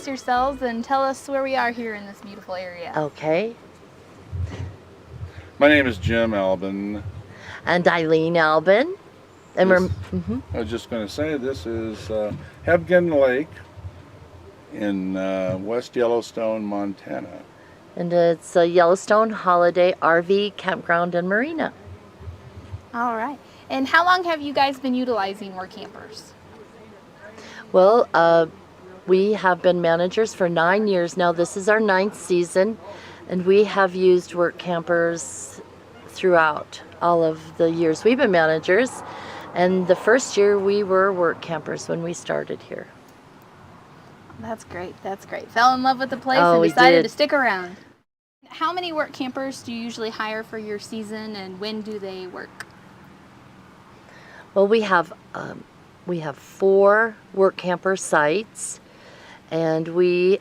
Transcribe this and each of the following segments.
introduce yourselves and tell us where we are here in this beautiful area. Okay. My name is Jim Albin. And Eileen Albin. And we're, I was just going to say, this is Hebgen Lake in West Yellowstone, Montana. and it's a Yellowstone Holiday RV Campground and Marina. All right. And how long have you guys been utilizing Workampers? Well, we have been managers for 9 years now. This is our 9th season, and we have used work campers throughout all of the years we've been managers. And the first year we were work campers when we started here. That's great. That's great. Fell in love with the place Oh, and we decided did. to stick around. How many work campers do you usually hire for your season, and when do they work? Well, we have 4 work camper sites, and we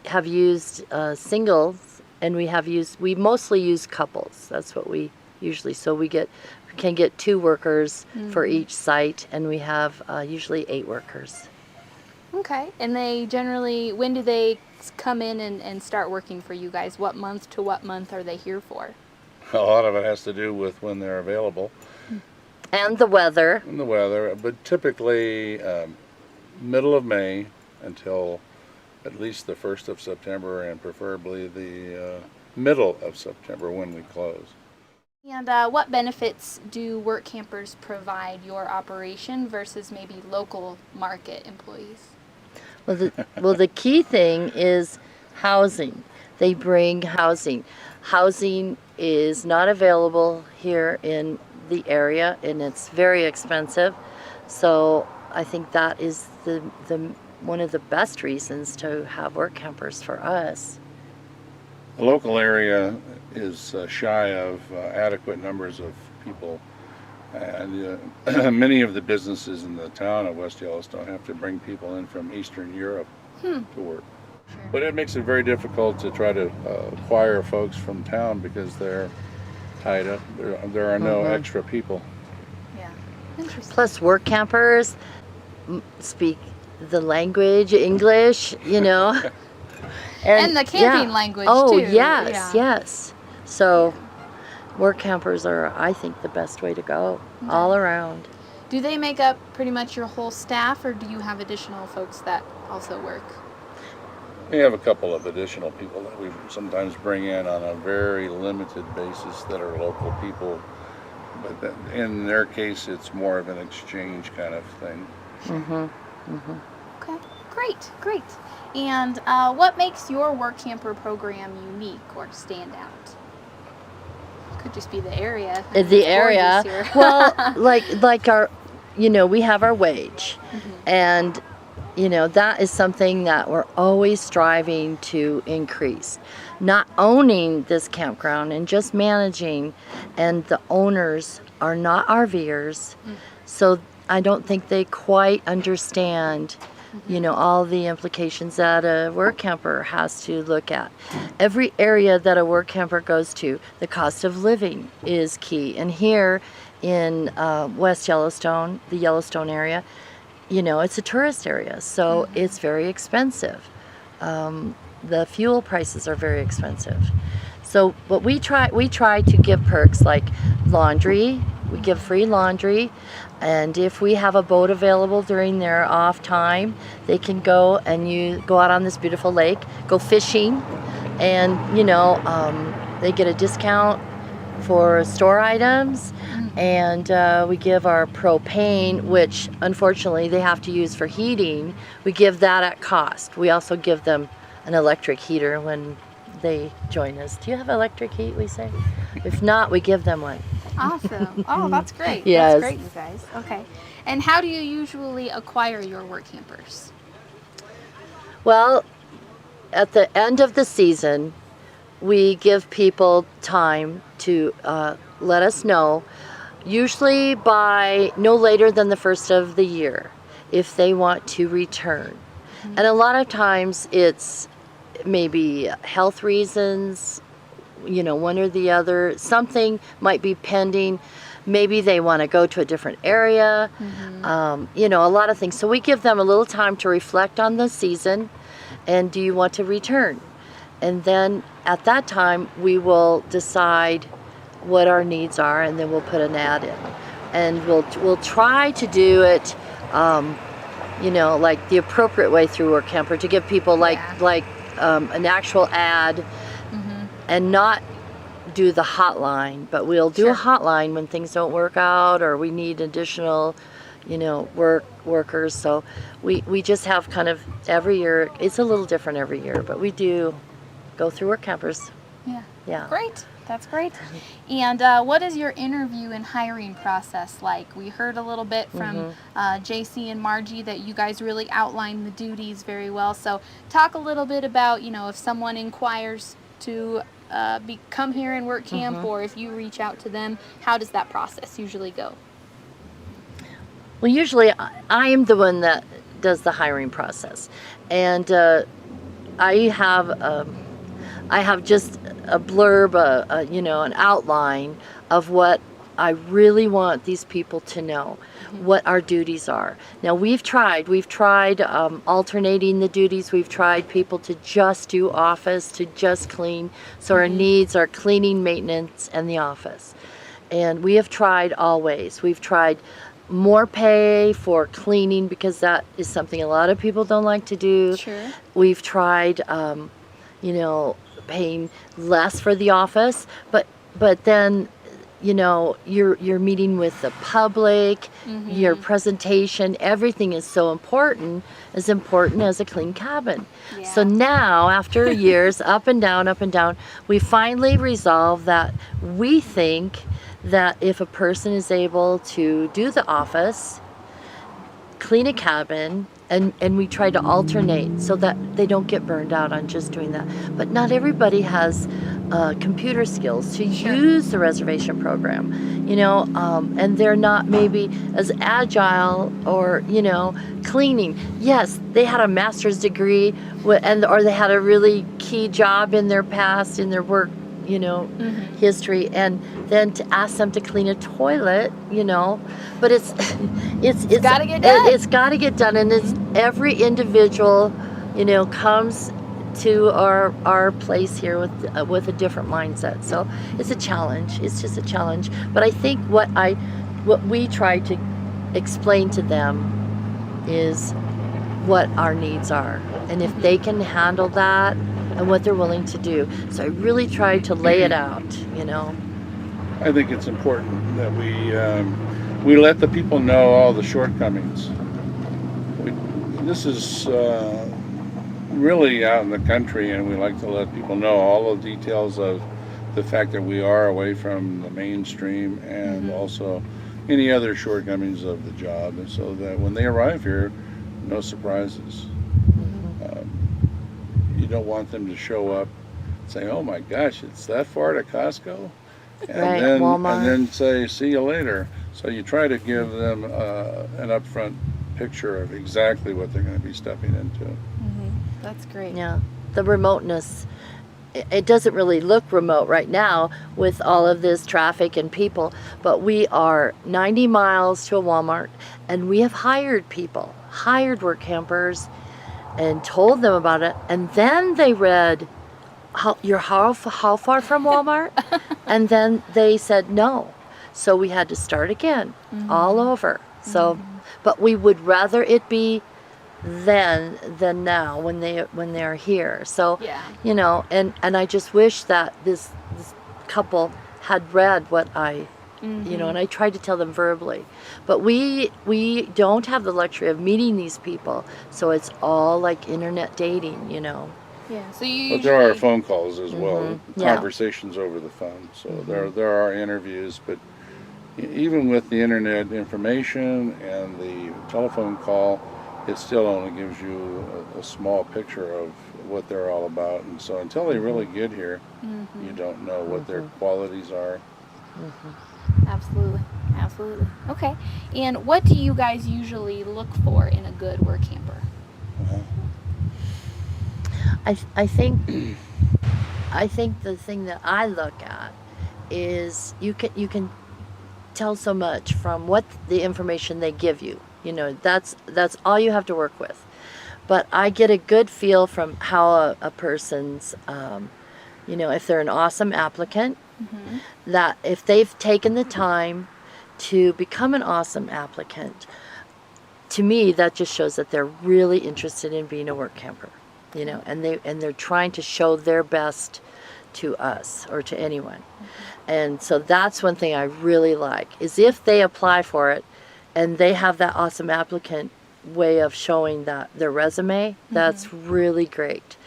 have used singles, and we mostly use couples. That's what we usually. So we can get 2 workers for each site, and we have usually 8 workers. Okay. And they generally, when do they come in and start working for you guys? What month to what month are they here for? A lot of it has to do with when they're available And the weather. and the weather, but typically middle of May until at least the 1st of September, and preferably the middle of September when we close. And what benefits do work campers provide your operation versus maybe local market employees? Well, the key thing is housing. They bring housing. Housing is not available here in the area, and it's very expensive. So I think that is the one of the best reasons to have work campers for us. The local area is shy of adequate numbers of people, and many of the businesses in the town of West Yellowstone have to bring people in from Eastern Europe to work. Sure. But it makes it very difficult to try to acquire folks from town because they're tied up. There are no extra people. Yeah. Interesting. Plus, work campers speak the language, English, And the camping language, oh, too. yes, Yeah. yes. So work campers are, I think, the best way to go all around. Do they make up pretty much your whole staff, or do you have additional folks that also work? We have a couple of additional people that we sometimes bring in on a very limited basis that are local people, but in their case it's more of an exchange kind of thing. Okay, great, great. And what makes your work camper program unique or stand out? Could just be the area. I mean, The it's area, gorgeous here. well, like our, we have our wage, and that is something that we're always striving to increase. Not owning this campground and just managing, and the owners are not RVers, so I don't think they quite understand, all the implications that a work camper has to look at. Every area that a work camper goes to, the cost of living is key. And here in West Yellowstone, the Yellowstone area, it's a tourist area, so it's very expensive. The fuel prices are very expensive. So what we try to give perks like laundry. We give free laundry, and if we have a boat available during their off time, they can go and go out on this beautiful lake, go fishing, and they get a discount for store items. And we give our propane, which unfortunately they have to use for heating. We give that at cost. We also give them an electric heater when they join us. Do you have electric heat, we say? If not, we give them one. Awesome. Oh, that's great. Yes. That's great, you guys. Okay. And how do you usually acquire your work campers? Well, at the end of the season, we give people time to let us know, usually by no later than the 1st of the year, if they want to return. And a lot of times it's maybe health reasons, one or the other. Something might be pending. Maybe they want to go to a different area. A lot of things. So we give them a little time to reflect on the season And do you want to return? And then at that time, we will decide what our needs are, and then we'll put an ad in. And we'll try to do it, like the appropriate way through Workamper, to give people an actual ad, and not do the hotline. But we'll do a hotline when things don't work out or we need additional, workers. So we just have kind of every year. It's a little different every year, but we do go through Workampers. Yeah. Great. That's great. And what is your interview and hiring process like? We heard a little bit from JC and Margie that you guys really outlined the duties very well. So talk a little bit about, if someone inquires to come here and work camp, or if you reach out to them, how does that process usually go? Well, usually I am the one that does the hiring process. And I have just a blurb, an outline of what I really want these people to know, what our duties are. Now we've tried alternating the duties. We've tried people to just do office, to just clean. So our needs are cleaning, maintenance, and the office. And we have tried all ways. We've tried more pay for cleaning, because that is something a lot of people don't like to do. Sure. We've tried, paying less for the office, but then you're meeting with the public, your presentation, everything is so important as a clean cabin. So now, after years up and down, we finally resolved that we think that if a person is able to do the office, clean a cabin, and we try to alternate so that they don't get burned out on just doing that. But not everybody has computer skills to use the reservation program, and they're not maybe as agile or, cleaning. Yes, they had a master's degree or they had a really key job in their past, in their work, history, and then to ask them to clean a toilet, but it's gotta get done. It's got to get done, and it's every individual, comes to our place here with a different mindset. So it's a challenge. It's just a challenge. But I think what we try to explain to them is what our needs are, and if they can handle that, and what they're willing to do. So I really tried to lay it out, I think it's important that we let the people know all the shortcomings. This is really out in the country, and we like to let people know all the details of the fact that we are away from the mainstream, and also any other shortcomings of the job, and so that when they arrive here, no surprises. You don't want them to show up saying, "Oh my gosh, it's that far to Costco," and Walmart. and then say, "See you later." So you try to give them an upfront picture of exactly what they're going to be stepping into. That's great. Yeah, the remoteness. It doesn't really look remote right now with all of this traffic and people, but we are 90 miles to a Walmart, and we have hired work campers, and told them about it, and then they read, how far from Walmart? And then they said no. So we had to start again, all over. So, but we would rather it be then than now when they are here. So, and I just wish that this couple had read what I, and I tried to tell them verbally. But we don't have the luxury of meeting these people, so it's all like internet dating, Yeah. So But there are phone calls as well, Yeah. conversations over the phone. So there are interviews, but even with the internet information and the telephone call, it still only gives you a small picture of what they're all about. And so until they really get here, you don't know what their qualities are. Absolutely. Okay. And what do you guys usually look for in a good work camper? I think the thing that I look at is you can tell so much from what the information they give you. That's all you have to work with. but I get a good feel from how a person's, if they're an awesome applicant, that if they've taken the time to become an awesome applicant, to me that just shows that they're really interested in being a work camper, and they're trying to show their best to us or to anyone. And so that's one thing I really like, is if they apply for it and they have that awesome applicant way of showing that their resume, that's really great.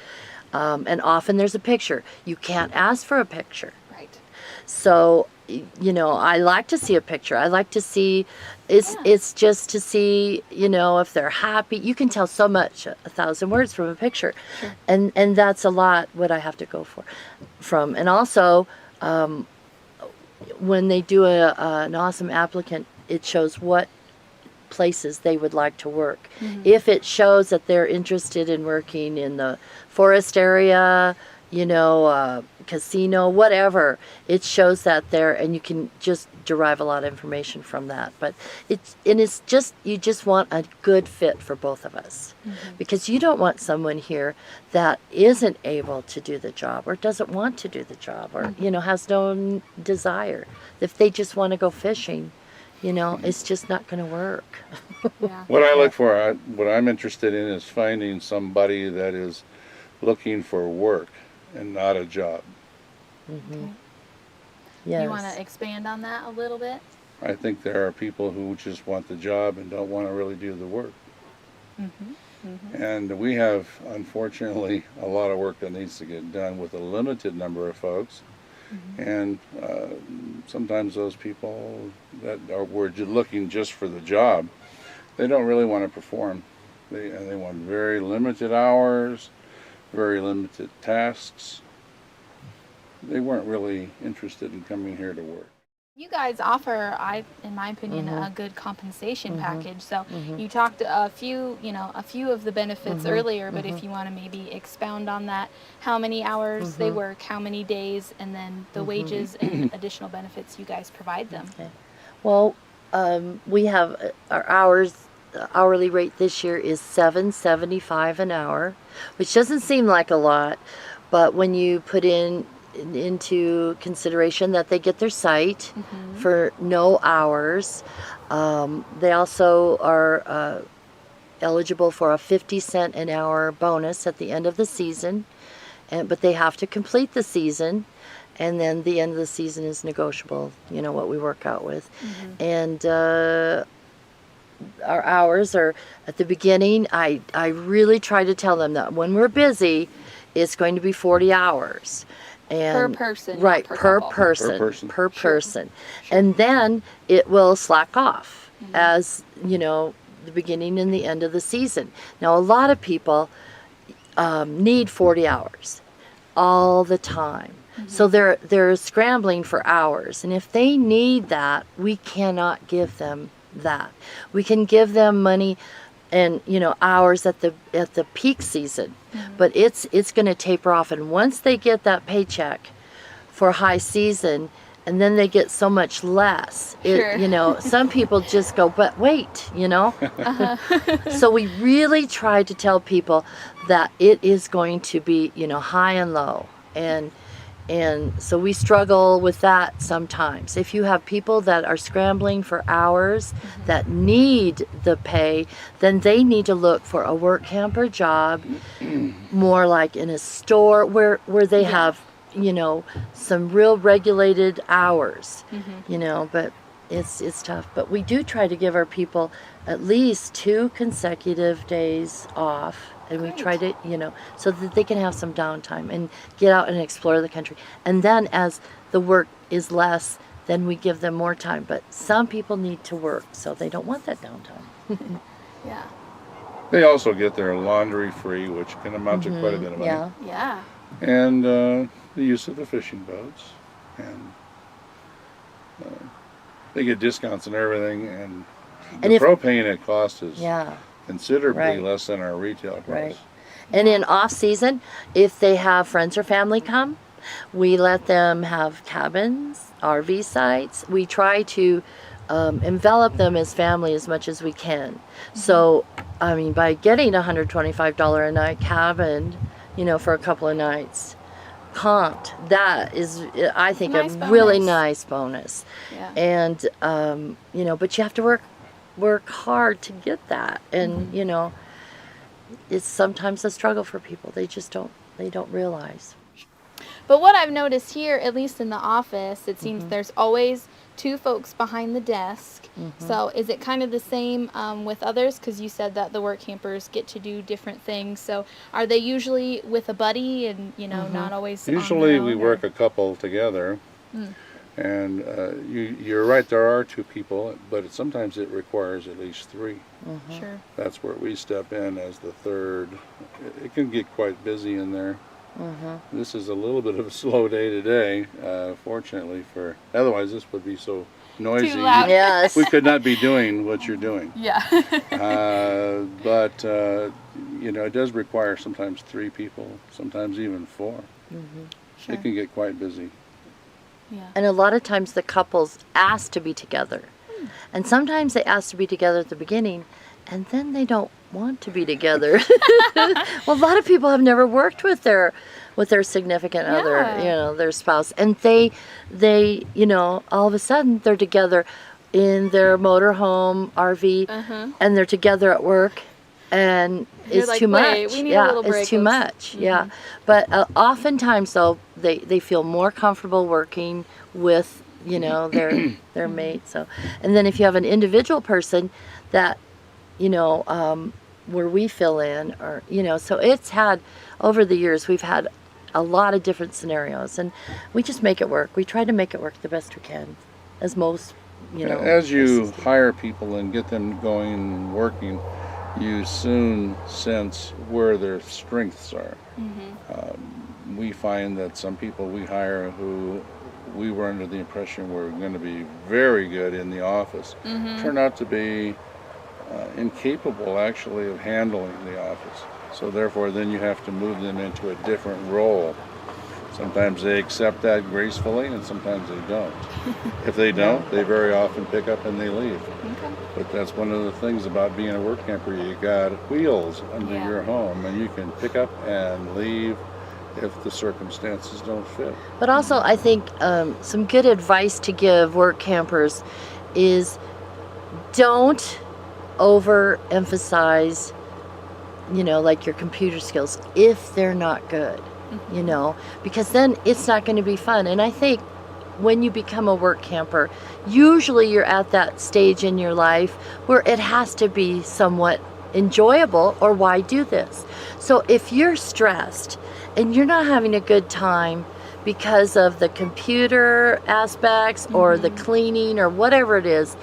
And often there's a picture. You can't ask for a picture. Right. So, I like to see a picture. I like to see, it's just to see, if they're happy. You can tell so much, 1,000 words from a picture. Sure. And that's a lot what I have to go from. And also, when they do an awesome applicant, it shows what places they would like to work. If it shows that they're interested in working in the forest area, casino, whatever, it shows that there, and you can just derive a lot of information from that. But you just want a good fit for both of us, because you don't want someone here that isn't able to do the job or doesn't want to do the job or has no desire. If they just want to go fishing, it's just not going to work. Yeah. What I look for, what I'm interested in, is finding somebody that is looking for work and not a job. Okay. Yes. You want to expand on that a little bit? I think there are people who just want the job and don't want to really do the work. And we have, unfortunately, a lot of work that needs to get done with a limited number of folks. And sometimes those people that were looking just for the job, they don't really want to perform. They want very limited hours, very limited tasks. They weren't really interested in coming here to work. You guys offer, in my opinion, a good compensation package. So you talked a few of the benefits earlier, but if you want to maybe expound on that, how many hours they work, how many days, and then the wages and additional benefits you guys provide them. Okay. Well, we have our hours. The hourly rate this year is $7.75 an hour, which doesn't seem like a lot, but when you put into consideration that they get their site for no hours, they also are eligible for a 50-cent an hour bonus at the end of the season, but they have to complete the season, and then the end of the season is negotiable, what we work out with. And our hours are, at the beginning, I really try to tell them that when we're busy, it's going to be 40 hours. And, Per person, not right? per Per couple. person. Per person. Person. And then it will slack off as the beginning and the end of the season. Now, a lot of people need 40 hours all the time, so they're scrambling for hours. And if they need that, we cannot give them that. We can give them money and hours at the peak season, but it's going to taper off. And once they get that paycheck for high season, and then they get so much less, some people just go, but wait, So we really try to tell people that it is going to be high and low, and so we struggle with that sometimes. If you have people that are scrambling for hours that need the pay, then they need to look for a work camper job, more like in a store where they have, some real regulated hours, but it's tough. But we do try to give our people at least 2 consecutive days off. And we try to, so that they can have some downtime and get out and explore the country. And then as the work is less, then we give them more time. But some people need to work, so they don't want that downtime. Yeah. They also get their laundry free, which can amount to quite a bit of money. Yeah. Yeah. And the use of the fishing boats. And they get discounts and everything. And the propane it costs is considerably less than our retail price. Right. And in off season, if they have friends or family come, we let them have cabins, RV sites. We try to envelop them as family as much as we can. So, I mean, by getting a $125 a night cabin, for a couple of nights, comped, that is, I think, a Nice really bonus. nice bonus. Yeah. And, but you have to work hard to get that. And, it's sometimes a struggle for people. They just don't realize. But what I've noticed here, at least in the office, it seems there's always 2 folks behind the desk. So is it kind of the same with others? Because you said that the work campers get to do different things. So are they usually with a buddy and, not always on Usually their we own, work or- a couple together. And you're right, there are 2 people, but sometimes it requires at least 3. Sure. That's where we step in as the third. It can get quite busy in there. This is a little bit of a slow day today, fortunately, otherwise this would be so noisy. Too loud. Yes. We could not be doing what you're doing. Yeah. But it does require sometimes 3 people, sometimes even 4. Sure. It can get quite busy. Yeah. And a lot of times the couples ask to be together. And sometimes they ask to be together at the beginning, and then they don't want to be together. Well, a lot of people have never worked with their significant other, Yeah. their spouse, and they all of a sudden they're together in their motorhome RV, and they're together at work, and You're it's like, too "Wait, much. we need a little it's break, too oops." much. Yeah, but oftentimes though they feel more comfortable working with their mate. So, and then if you have an individual person that where we fill in, or so it's had, over the years we've had a lot of different scenarios, and we just make it work. We try to make it work the best we can, as most As you places do. hire people and get them going and working, you soon sense where their strengths are. We find that some people we hire who we were under the impression were going to be very good in the office turn out to be incapable actually of handling the office. So therefore then you have to move them into a different role. Sometimes they accept that gracefully and sometimes they don't. If they don't, they very often pick up and they leave. Okay. But that's one of the things about being a work camper. You got wheels under Yeah. your home and you can pick up and leave if the circumstances don't fit. But also, I think some good advice to give work campers is don't overemphasize, like your computer skills if they're not good, because then it's not going to be fun. And I think when you become a work camper, usually you're at that stage in your life where it has to be somewhat enjoyable, or why do this? So if you're stressed and you're not having a good time because of the computer aspects or the cleaning or whatever it is,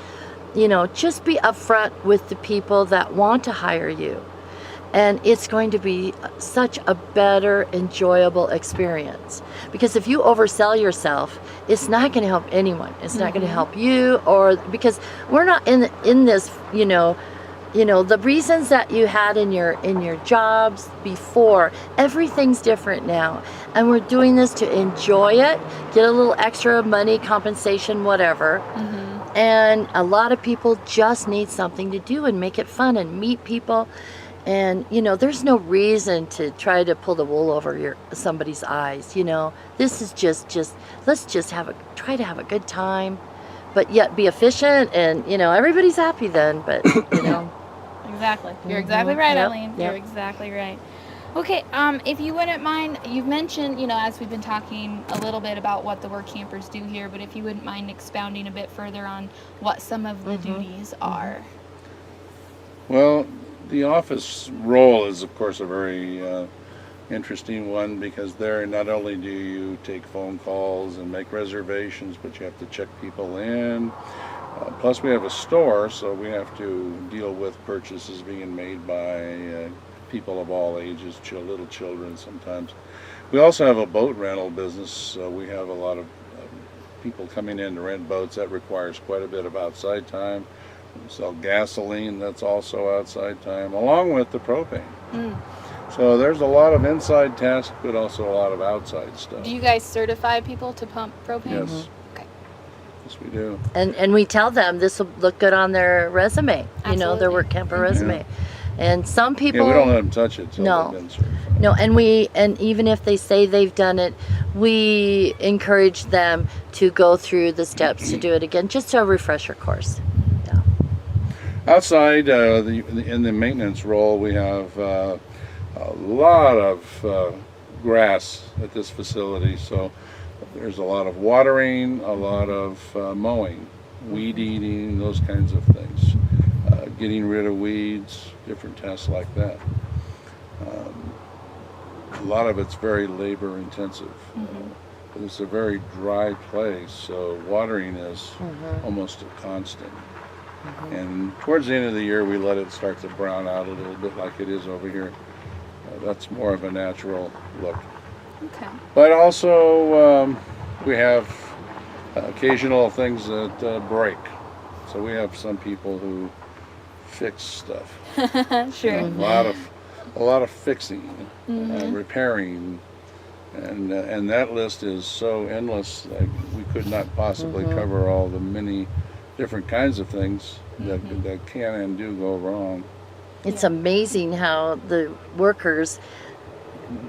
just be upfront with the people that want to hire you. And it's going to be such a better, enjoyable experience. Because if you oversell yourself, it's not going to help anyone. It's not going to help you, or because we're not in this, the reasons that you had in your jobs before, everything's different now. And we're doing this to enjoy it, get a little extra money, compensation, whatever. And a lot of people just need something to do and make it fun and meet people. And there's no reason to try to pull the wool over somebody's eyes. This is just let's just try to have a good time, but yet be efficient, and everybody's happy then. But Exactly. You're exactly right, Yep, Eileen. yep. You're exactly right. Okay, if you wouldn't mind, you've mentioned, as we've been talking a little bit about what the work campers do here, but if you wouldn't mind expounding a bit further on what some of the duties are. Well, the office role is of course a very interesting one, because there not only do you take phone calls and make reservations, but you have to check people in. Plus we have a store, so we have to deal with purchases being made by people of all ages, little children sometimes. We also have a boat rental business, so we have a lot of people coming in to rent boats. That requires quite a bit of outside time. We sell gasoline, that's also outside time, along with the propane. So there's a lot of inside tasks, but also a lot of outside stuff. Do you guys certify people to pump propane? Yes. Okay. Yes, we do. And we tell them this will look good on their resume, you know, their Absolutely. work camper resume. And some Yeah, people we don't let them touch it till No. they've been certified. no, and even if they say they've done it, we encourage them to go through the steps to do it again, just a refresher course. Yeah. Outside, in the maintenance role, we have a lot of grass at this facility. So there's a lot of watering, a lot of mowing, weed eating, those kinds of things. Getting rid of weeds, different tasks like that. A lot of it's very labor intensive. But it's a very dry place, so watering is almost a constant. And towards the end of the year, we let it start to brown out a little bit like it is over here. That's more of a natural look. Okay. But also, we have occasional things that break. So we have some people who fix stuff. Sure. A lot of fixing, repairing, and that list is so endless that we could not possibly cover all the many different kinds of things that can and do go wrong. It's amazing how the workers,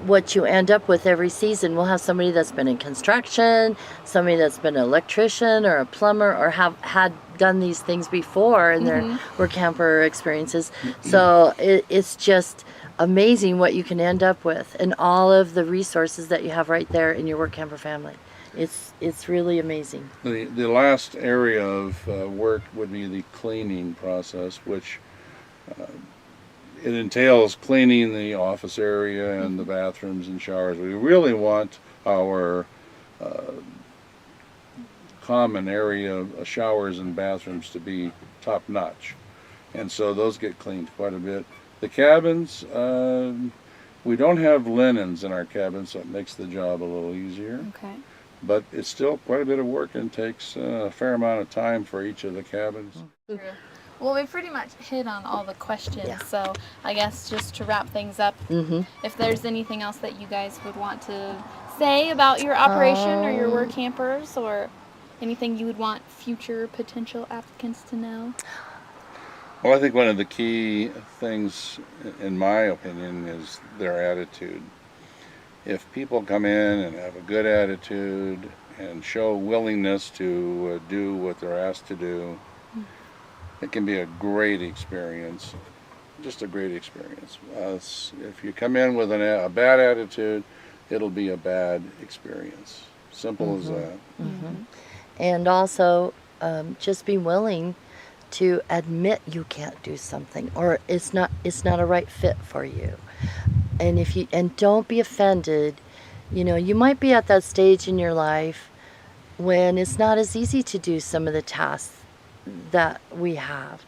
what you end up with every season. We'll have somebody that's been in construction, somebody that's been an electrician or a plumber, or have had done these things before in their work camper experiences. So it's just amazing what you can end up with, and all of the resources that you have right there in your work camper family. It's really amazing. The last area of work would be the cleaning process, which it entails cleaning the office area and the bathrooms and showers. We really want our common area showers and bathrooms to be top notch, and so those get cleaned quite a bit. The cabins, we don't have linens in our cabins, so it makes the job a little easier. Okay. But it's still quite a bit of work and takes a fair amount of time for each of the cabins. True. Well, we pretty much hit on all the questions, Yeah. so I guess just to wrap things up, if there's anything else that you guys would want to say about your operation or your work campers, or anything you would want future potential applicants to know? Well, I think one of the key things, in my opinion, is their attitude. If people come in and have a good attitude and show willingness to do what they're asked to do, it can be a great experience, just a great experience. If you come in with a bad attitude, it'll be a bad experience. Simple as that. And also, just be willing to admit you can't do something, or it's not a right fit for you. And don't be offended. You know, you might be at that stage in your life when it's not as easy to do some of the tasks that we have.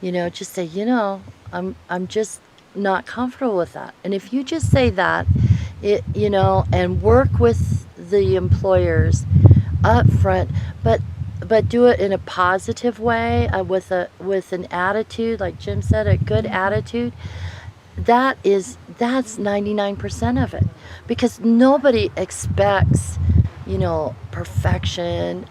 You know, just say, you know, I'm just not comfortable with that. And if you just say that, you know, and work with the employers up front, but do it in a positive way, with an attitude, like Jim said, a good attitude. That's 99% of it, because nobody expects, you know, perfection,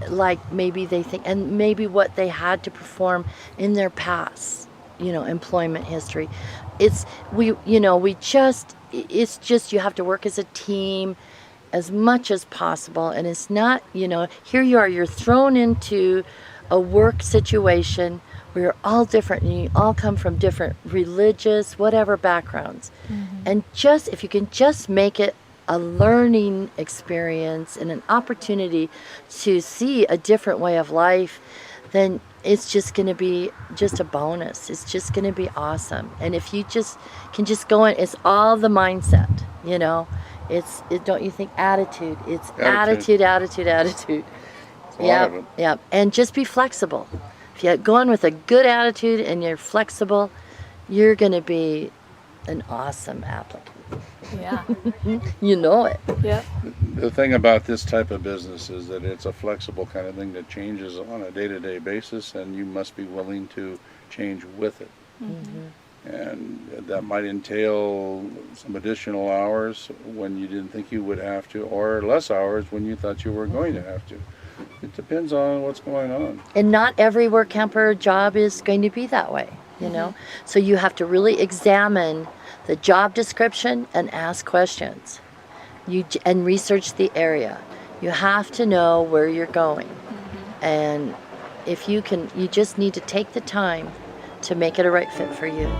like maybe they think, and maybe what they had to perform in their past, you know, employment history. It's just you have to work as a team as much as possible, and it's not, you know, here you are, you're thrown into a work situation where you're all different and you all come from different religious, whatever backgrounds. And just, if you can just make it a learning experience and an opportunity to see a different way of life, then it's just going to be just a bonus. It's just going to be awesome. And if you just can just go in, it's all the mindset, you know. Don't you think attitude? It's attitude. Yeah. And just be flexible. If you go in with a good attitude and you're flexible, you're going to be an awesome applicant. Yeah. You know it. Yep. The thing about this type of business is that it's a flexible kind of thing that changes on a day-to-day basis, and you must be willing to change with it. And that might entail some additional hours when you didn't think you would have to, or less hours when you thought you were going to have to. It It depends on what's going on. And not every work camper job is going to be that way, you know? So you have to really examine the job description and ask questions. And research the area. You have to know where you're going. And if you can, you just need to take the time to make it a right fit for you.